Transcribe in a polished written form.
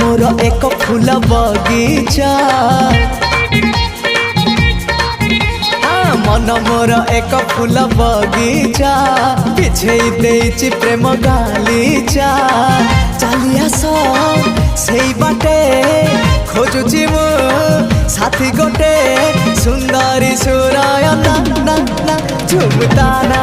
मोर एक फूल बगीचा मन मोर एक फूल बगीचा पिछे देइछि प्रेम गालीचा चली आस सेई बाटे खोजुछि मु साथी गोटे सुंदरी सुरायना ना ना झुमता ना।